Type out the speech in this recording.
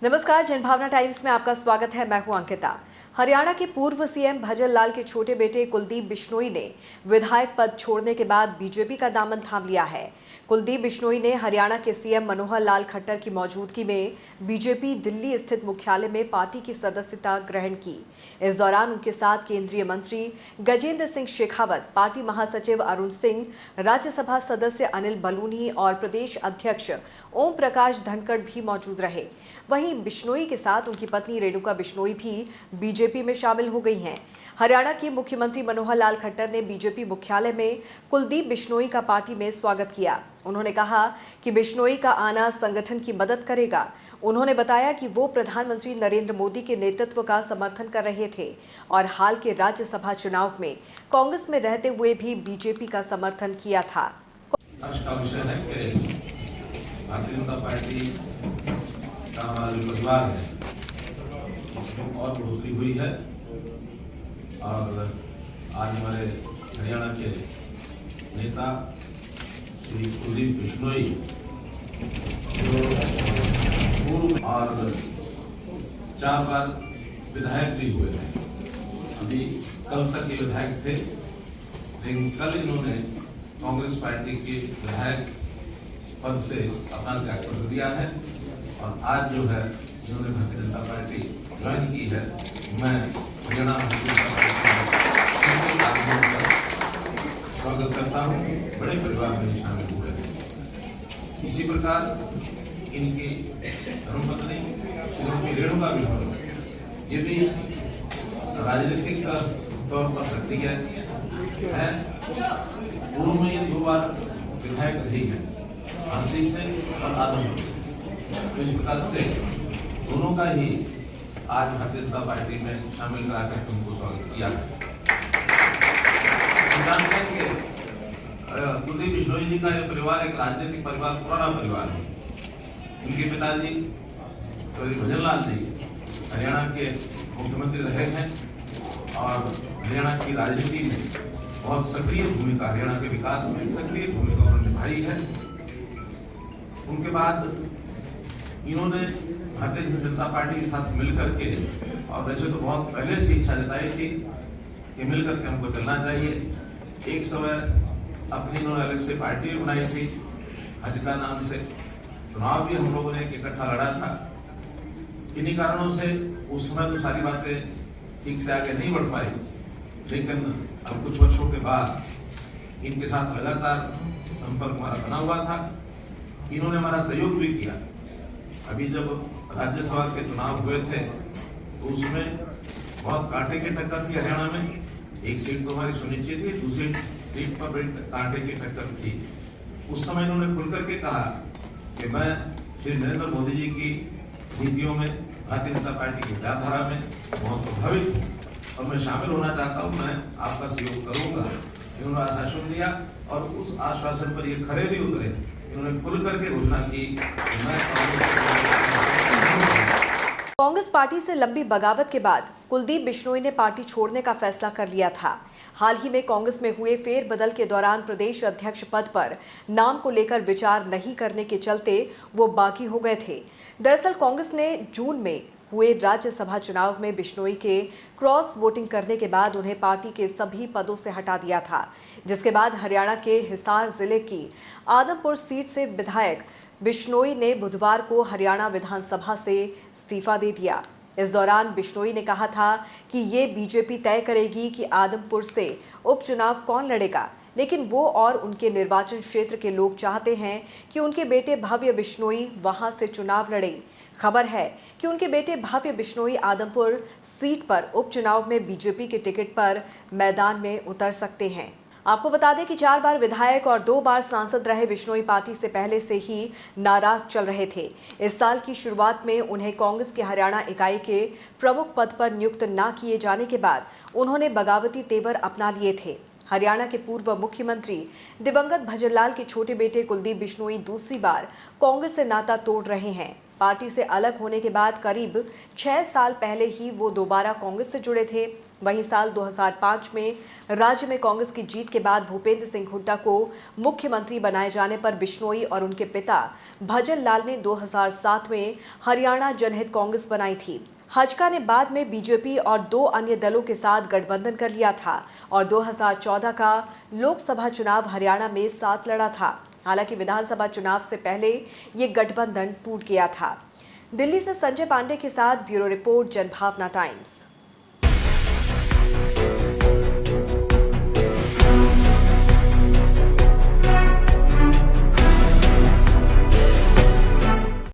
नमस्कार, जनभावना टाइम्स में आपका स्वागत है। मैं हूं अंकिता। हरियाणा के पूर्व सीएम भजन लाल के छोटे बेटे कुलदीप बिश्नोई ने विधायक पद छोड़ने के बाद बीजेपी का दामन थाम लिया है। कुलदीप बिश्नोई ने हरियाणा के सीएम मनोहर लाल खट्टर की मौजूदगी में बीजेपी दिल्ली स्थित मुख्यालय में पार्टी की सदस्यता ग्रहण की। इस दौरान उनके साथ केंद्रीय मंत्री गजेंद्र सिंह शेखावत, पार्टी महासचिव अरुण सिंह, राज्यसभा सदस्य अनिल बलूनी और प्रदेश अध्यक्ष ओम प्रकाश धनखड़ भी मौजूद रहे। वहीं बिश्नोई के साथ उनकी पत्नी रेणुका बिश्नोई भी बीजेपी में शामिल हो गई हैं। हरियाणा के मुख्यमंत्री मनोहर लाल खट्टर ने बीजेपी मुख्यालय में कुलदीप बिश्नोई का पार्टी में स्वागत किया। उन्होंने कहा कि बिश्नोई का आना संगठन की मदद करेगा। उन्होंने बताया कि वो प्रधानमंत्री नरेंद्र मोदी के नेतृत्व का समर्थन कर रहे थे और हाल के राज्यसभा चुनाव में कांग्रेस में रहते हुए भी बीजेपी का समर्थन किया था। भारतीय जनता पार्टी का हमारा जो परिवार है इसमें और बढ़ोतरी हुई है और आज हमारे हरियाणा के नेता श्री कुलदीप बिश्नोई जो पूर्व और 4 बार विधायक भी हुए हैं। अभी कल तक ये विधायक थे, लेकिन कल इन्होंने कांग्रेस पार्टी के विधायक पद से अपना त्यागपत्र दिया है और आज जो है इन्होंने भारतीय जनता पार्टी ज्वाइन की है। मैं हरियाणा स्वागत करता हूँ, बड़े परिवार में शामिल हुए हैं। इसी प्रकार इनकी धर्मपत्नी श्रीमती रेणुका बिश्नोई ये भी राजनीतिक तौर पर सक्रिय है। पूर्व में ये 2 बार विधायक रही है, झांसी से और आदमपुर से। तो इस प्रकार से दोनों का ही आज भारतीय जनता पार्टी में शामिल कराकर उनको स्वागत किया है। जानते हैं कि कुलदीप बिश्नोई जी का यह परिवार एक राजनीतिक परिवार, पुराना परिवार है। इनके पिताजी श्री भजन लाल जी हरियाणा के मुख्यमंत्री रहे हैं और हरियाणा की राजनीति में बहुत सक्रिय भूमिका, हरियाणा के विकास में सक्रिय भूमिका उन्होंने निभाई है। उनके बाद इन्होंने भारतीय जनता पार्टी के साथ मिलकर के, और वैसे तो बहुत पहले से इच्छा जताई थी कि मिलकर के हमको चलना चाहिए। एक समय अपनी इन्होंने अलग से पार्टी बनाई थी हजका नाम से। चुनाव भी हम लोगों ने इकट्ठा लड़ा था। किन्हीं कारणों से उस समय तो सारी बातें ठीक से आगे नहीं बढ़ पाई, लेकिन अब कुछ वर्षों के बाद इनके साथ लगातार संपर्क हमारा बना हुआ था। इन्होंने हमारा सहयोग भी किया। अभी जब राज्यसभा के चुनाव हुए थे तो उसमें बहुत कांटे की टक्कर थी हरियाणा में। एक सीट तो हमारी सुनिश्चित थी, दूसरी सीट पर बड़ी कांटे की टक्कर थी। उस समय इन्होंने खुल करके कहा कि मैं श्री नरेंद्र मोदी जी की नीतियों में, भारतीय जनता पार्टी की विचारधारा में बहुत प्रभावित हूँ और मैं शामिल होना चाहता हूँ, मैं आपका सहयोग करूंगा। इन्होंने आश्वासन दिया और उस आश्वासन पर ये खरे भी उतरे। इन्होंने खुल करके घोषणा की कि मैं कांग्रेस पार्टी से लंबी बगावत के बाद कुलदीप बिश्नोई ने पार्टी छोड़ने का फैसला कर लिया था। हाल ही में कांग्रेस में हुए फेरबदल के दौरान प्रदेश अध्यक्ष पद पर नाम को लेकर विचार नहीं करने के चलते वो बागी हो गए थे। दरअसल कांग्रेस ने जून में हुए राज्यसभा चुनाव में बिश्नोई के क्रॉस वोटिंग करने के बाद उन्हें पार्टी के सभी पदों से हटा दिया था, जिसके बाद हरियाणा के हिसार जिले की आदमपुर सीट से विधायक बिश्नोई ने बुधवार को हरियाणा विधानसभा से इस्तीफा दे दिया। इस दौरान बिश्नोई ने कहा था कि ये बीजेपी तय करेगी कि आदमपुर से उपचुनाव कौन लड़ेगा, लेकिन वो और उनके निर्वाचन क्षेत्र के लोग चाहते हैं कि उनके बेटे भव्य बिश्नोई वहां से चुनाव लड़े। खबर है कि उनके बेटे भव्य बिश्नोई आदमपुर सीट पर उपचुनाव में बीजेपी के टिकट पर मैदान में उतर सकते हैं। आपको बता दें कि 4 बार विधायक और 2 बार सांसद रहे बिश्नोई पार्टी से पहले से ही नाराज चल रहे थे। इस साल की शुरुआत में उन्हें कांग्रेस के हरियाणा इकाई के प्रमुख पद पर नियुक्त न किए जाने के बाद उन्होंने बगावती तेवर अपना लिए थे। हरियाणा के पूर्व मुख्यमंत्री दिवंगत भजन लाल के छोटे बेटे कुलदीप बिश्नोई दूसरी बार कांग्रेस से नाता तोड़ रहे हैं। पार्टी से अलग होने के बाद करीब 6 साल पहले ही वो दोबारा कांग्रेस से जुड़े थे, वहीं साल 2005 में राज्य में कांग्रेस की जीत के बाद भूपेंद्र सिंह हुड्डा को मुख्यमंत्री बनाए जाने पर बिश्नोई और उनके पिता भजन लाल ने 2007 में हरियाणा जनहित कांग्रेस बनाई थी। हजका ने बाद में बीजेपी और 2 अन्य दलों के साथ गठबंधन कर लिया था और 2014 का लोकसभा चुनाव हरियाणा में साथ लड़ा था। हालांकि विधानसभा चुनाव से पहले ये गठबंधन टूट गया था। दिल्ली से संजय पांडे के साथ ब्यूरो रिपोर्ट, जनभावना टाइम्स।